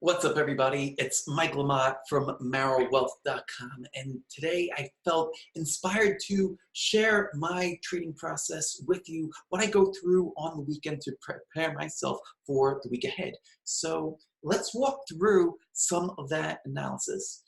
What's up, everybody? It's Mike Lamott from MarrowWealth.com, and today I felt inspired to share my trading process with you, what I go through on the weekend to prepare myself for the week ahead. So let's walk through some of that analysis.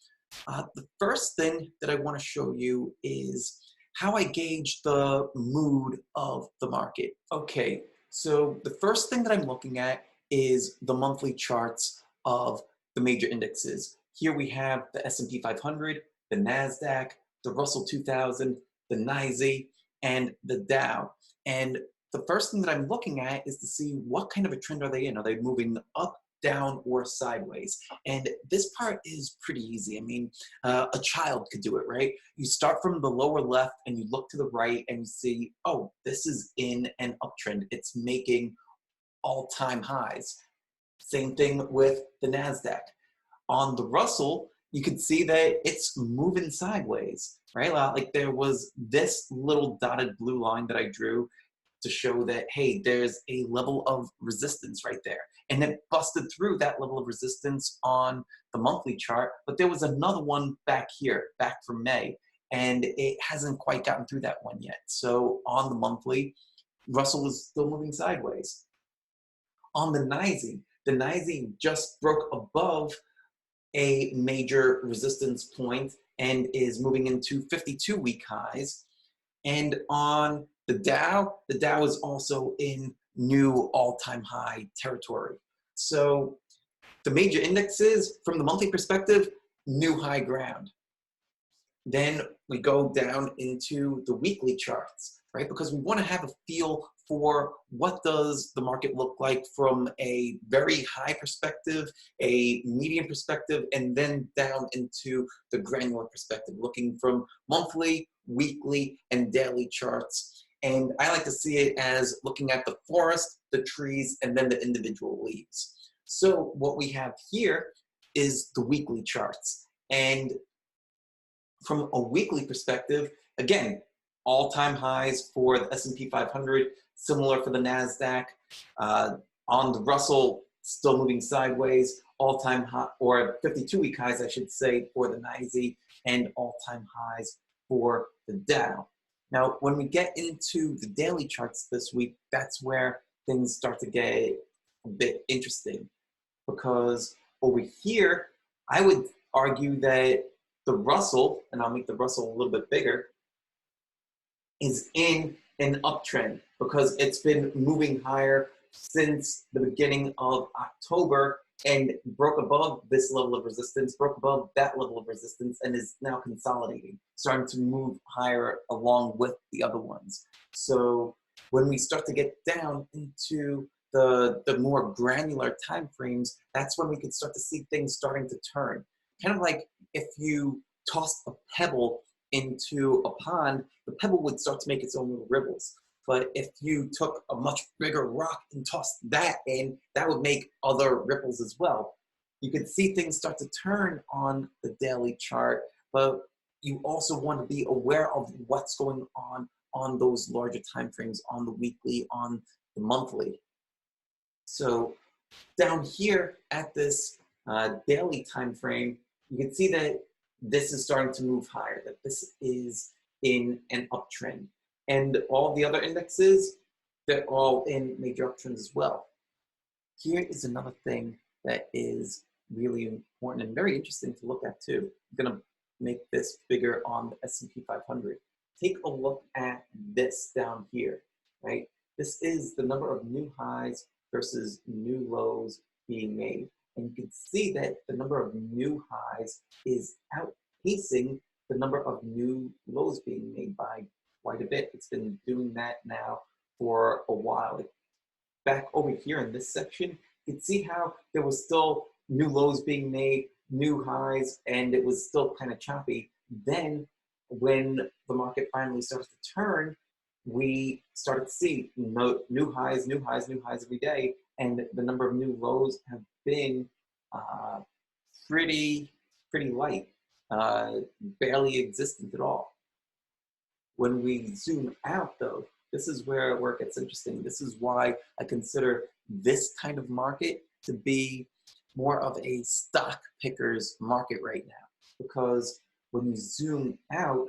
The first thing that I want to show you is how I gauge the mood of the market. Okay, so the first thing that I'm looking at is the monthly charts of the major indexes. Here we have the S&P 500, the NASDAQ, the Russell 2000, the NYSE, and the Dow. And the first thing that I'm looking at is to see what kind of a trend are they in. Are they moving up, down, or sideways? And this part is pretty easy. I mean, a child could do it, right? You start from the lower left and you look to the right and you see, oh, this is in an uptrend. It's making all-time highs. Same thing with the NASDAQ. On the Russell, you can see that it's moving sideways, right? Like there was this little dotted blue line that I drew to show that, hey, there's a level of resistance right there. And it busted through that level of resistance on the monthly chart, but there was another one back here, back from May, and it hasn't quite gotten through that one yet. So on the monthly, Russell was still moving sideways. On the NYSE just broke above a major resistance point and is moving into 52-week highs. And on the Dow is also in new all-time high territory. So the major indexes, from the monthly perspective, new high ground. Then we go down into the weekly charts, right? Because we want to have a feel for what does the market look like from a very high perspective, a medium perspective, and then down into the granular perspective, looking from monthly, weekly, and daily charts. And I like to see it as looking at the forest, the trees, and then the individual leaves. So what we have here is the weekly charts. And from a weekly perspective, again, all-time highs for the S&P 500, similar for the NASDAQ. On the Russell, still moving sideways, all-time high, or 52-week highs, I should say, for the NYSE, and all-time highs for the Dow. Now, when we get into the daily charts this week, that's where things start to get a bit interesting, because over here, I would argue that the Russell, and I'll make the Russell a little bit bigger, is in an uptrend because it's been moving higher since the beginning of October and broke above this level of resistance, broke above that level of resistance, and is now consolidating, starting to move higher along with the other ones. So when we start to get down into the more granular time frames, that's when we can start to see things starting to turn. Kind of like if you tossed a pebble into a pond, the pebble would start to make its own little ripples. But if you took a much bigger rock and tossed that in, that would make other ripples as well. You could see things start to turn on the daily chart, but you also want to be aware of what's going on those larger time frames, on the weekly, on the monthly. So down here at this daily time frame, you can see that this is starting to move higher, that this is in an uptrend. And all the other indexes, they're all in major uptrends as well. Here is another thing that is really important and very interesting to look at too. I'm gonna make this bigger on the S&P 500. Take a look at this down here, right? This is the number of new highs versus new lows being made. And you can see that the number of new highs is outpacing the number of new lows being made by quite a bit. It's been doing that now for a while. Back over here in this section, you can see how there was still new lows being made, new highs, and it was still kind of choppy. Then when the market finally started to turn, we started to see new highs, new highs, new highs every day, and the number of new lows have been pretty light, barely existent at all. When we zoom out, though, this is where it gets interesting. This is why I consider this kind of market to be more of a stock picker's market right now, because when you zoom out,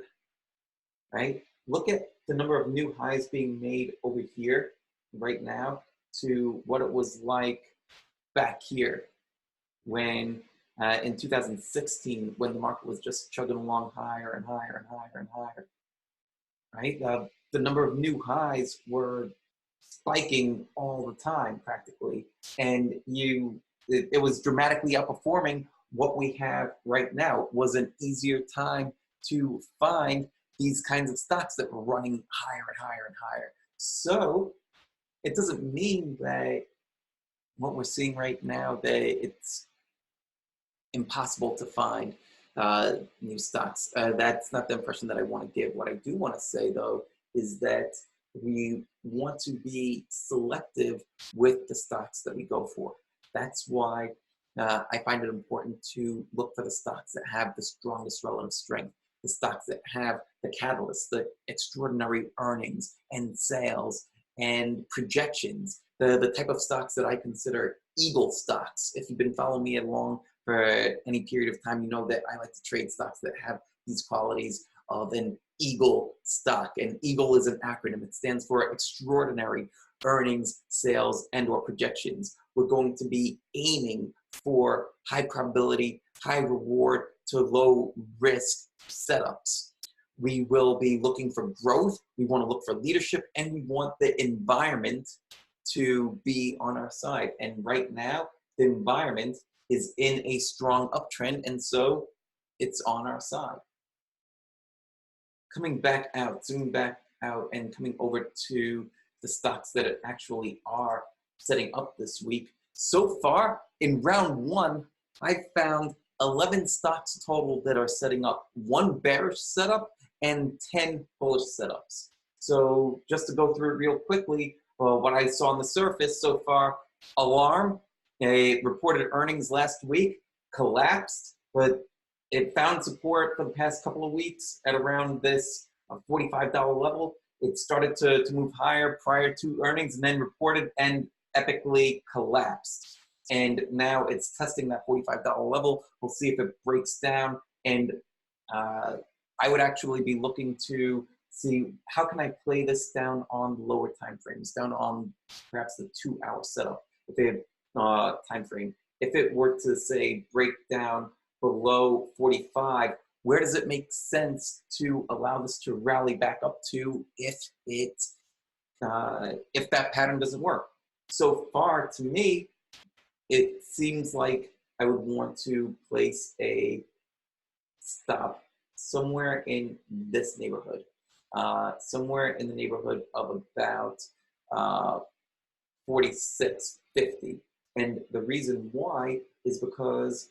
right, look at the number of new highs being made over here right now to what it was like back here when in 2016, when the market was just chugging along higher and higher and higher and higher, right? The number of new highs were spiking all the time practically, and it was dramatically outperforming what we have right now. It was an easier time to find these kinds of stocks that were running higher and higher and higher. So it doesn't mean that what we're seeing right now, that it's impossible to find new stocks. That's not the impression that I want to give. What I do want to say, though, is that we want to be selective with the stocks that we go for. That's why I find it important to look for the stocks that have the strongest relative strength, the stocks that have the catalysts, the extraordinary earnings and sales and projections, the type of stocks that I consider eagle stocks. If you've been following me along for any period of time, you know that I like to trade stocks that have these qualities of an eagle stock. And eagle is an acronym. It stands for extraordinary earnings, sales, and or projections. We're going to be aiming for high probability, high reward to low risk setups. We will be looking for growth. We want to look for leadership, and we want the environment to be on our side. And right now, the environment is in a strong uptrend, and so it's on our side. Coming back out, zooming back out, and coming over to the stocks that actually are setting up this week. So far, in round one, I found 11 stocks total that are setting up, 1 bearish setup and 10 bullish setups. So just to go through it real quickly, what I saw on the surface so far: Alarm, they reported earnings last week, collapsed, but it found support for the past couple of weeks at around this $45 level. It started to move higher prior to earnings and then reported and epically collapsed. And now it's testing that $45 level. We'll see if it breaks down. And I would actually be looking to see how can I play this down on the lower time frames, down on perhaps the 2-hour setup, if they have time frame. If it were to say break down below 45, where does it make sense to allow this to rally back up to if that pattern doesn't work? So far, to me, it seems like I would want to place a stop somewhere in this neighborhood, somewhere in the neighborhood of about 46.50. And the reason why is because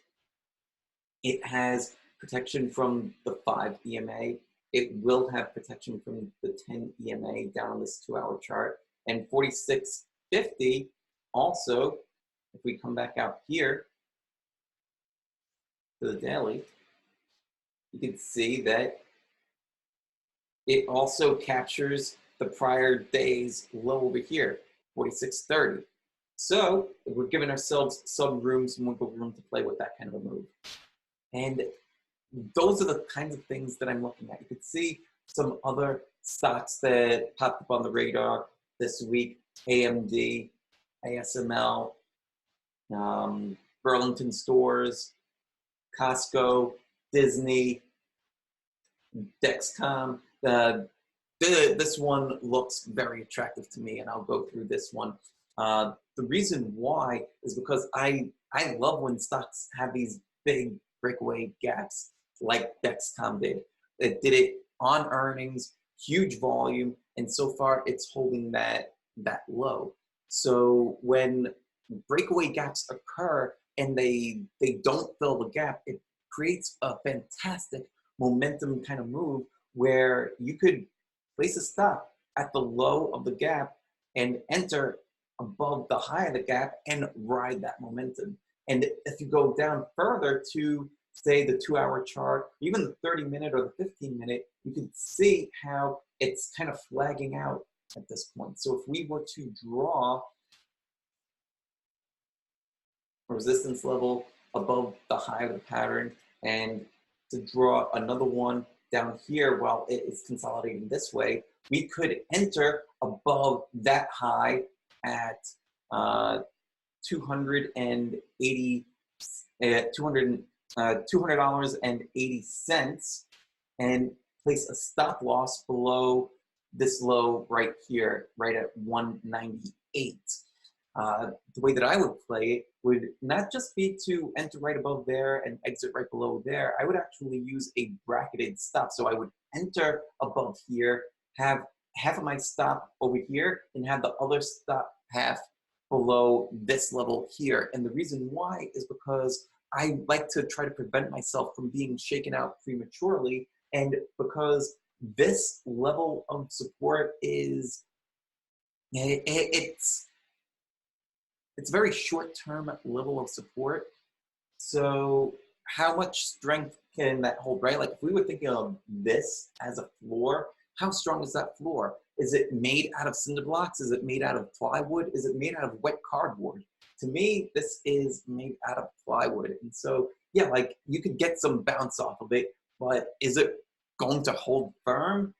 it has protection from the 5 EMA. It will have protection from the 10 EMA down on this 2-hour chart. And 46.50 also, if we come back out here to the daily, you can see that it also captures the prior day's low over here, 46.30. So we're giving ourselves some room, some wiggle room to play with that kind of a move. And those are the kinds of things that I'm looking at. You can see some other stocks that popped up on the radar this week: AMD, ASML, Burlington Stores, Costco, Disney, Dexcom. This one looks very attractive to me, and I'll go through this one. The reason why is because I love when stocks have these big breakaway gaps like Dexcom did. It did it on earnings, huge volume, and so far it's holding that low. So when breakaway gaps occur and they don't fill the gap, it creates a fantastic momentum kind of move where you could place a stop at the low of the gap and enter above the high of the gap and ride that momentum. And if you go down further to, say, the 2-hour chart, even the 30-minute or the 15-minute, you can see how it's kind of flagging out at this point. So if we were to draw resistance level above the high of the pattern, and to draw another one down here while it is consolidating this way, we could enter above that high at $280 $200.80 and place a stop loss below this low right here, right at 198. The way that I would play it would not just be to enter right above there and exit right below there. I would actually use a bracketed stop. So I would enter above here, have half of my stop over here, and have the other stop half below this level here. And the reason why is because I like to try to prevent myself from being shaken out prematurely, and because this level of support is, it's a very short-term level of support. So how much strength can that hold, right? Like if we were thinking of this as a floor, how strong is that floor? Is it made out of cinder blocks? Is it made out of plywood? Is it made out of wet cardboard? To me, this is made out of plywood. And so, yeah, like you could get some bounce off of it, but is it going to hold firm?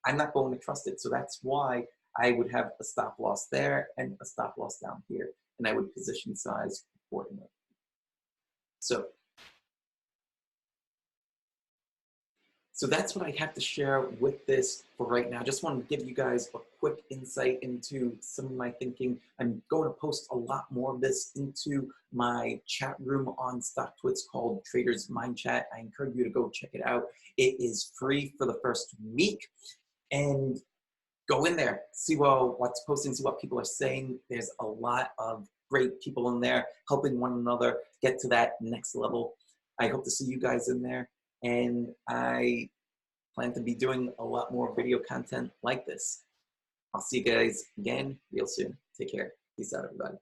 I'm not going to trust it. So that's why I would have a stop loss there and a stop loss down here, and I would position size accordingly. So that's what I have to share with this for right now. I just wanted to give you guys a quick insight into some of my thinking. I'm going to post a lot more of this into my chat room on StockTwits called Traders Mind Chat. I encourage you to go check it out. It is free for the first week, and go in there, see what's posting, see what people are saying. There's a lot of great people in there helping one another get to that next level. I hope to see you guys in there, and I plan to be doing a lot more video content like this. I'll see you guys again real soon. Take care. Peace out, everybody.